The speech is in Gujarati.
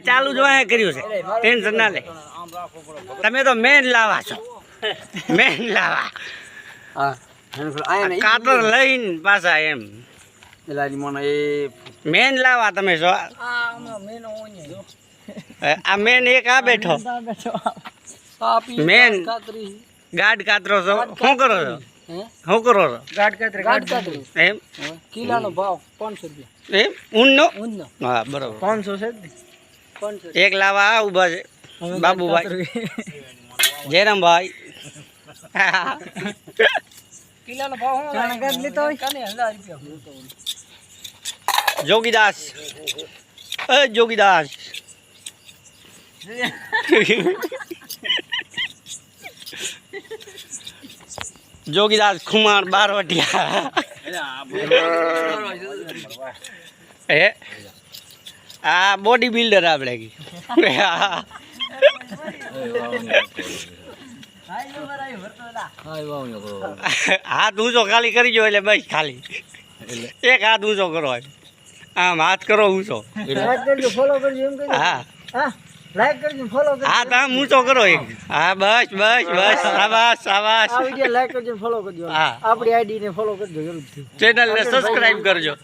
ચાલુ જ વાય કર્યું છે, ટેન્શન ના લે. તમે તો મેન લાવા છો, મેન લાવા. કાતર લઈને પાછા એમ મેન લાવા તમે છો. આ મેન એક આ બેઠો મેન ગાઢ કાતરો છો. શું કરો છો? શું કરો છો? એમ કિલ્લાનો ભાવ 500 રૂપિયા. એમ ઊનનો? હા બરોબર. 500 છે. એક લાવા આ ઉભા છે બાબુભાઈ, જયરામભાઈ. કિલ્લાનો ભાવ જોગીદાસ, જોગીદાસ. જોગીદાસ ખુમાર બારવટિયા. હે આ બોડી બિલ્ડર આપણે હાથ ઊંચો ખાલી કરી જો એટલે બસ ખાલી એક હાથ ઊંચો કરો, આમ હાથ કરો ઊંચો. હા લાઈક કરજો, ફોલો કરજો. હાથ આમ ઊંચો કરો એક. હા બસ બસ બસ, શાબાશ શાબાશ. આ વિડિયો લાઈક કરજો, ફોલો કરજો. હા આપણી આઈડી ને ફોલો કરજો જરૂરથી. ચેનલ ને સબસ્ક્રાઇબ કરજો.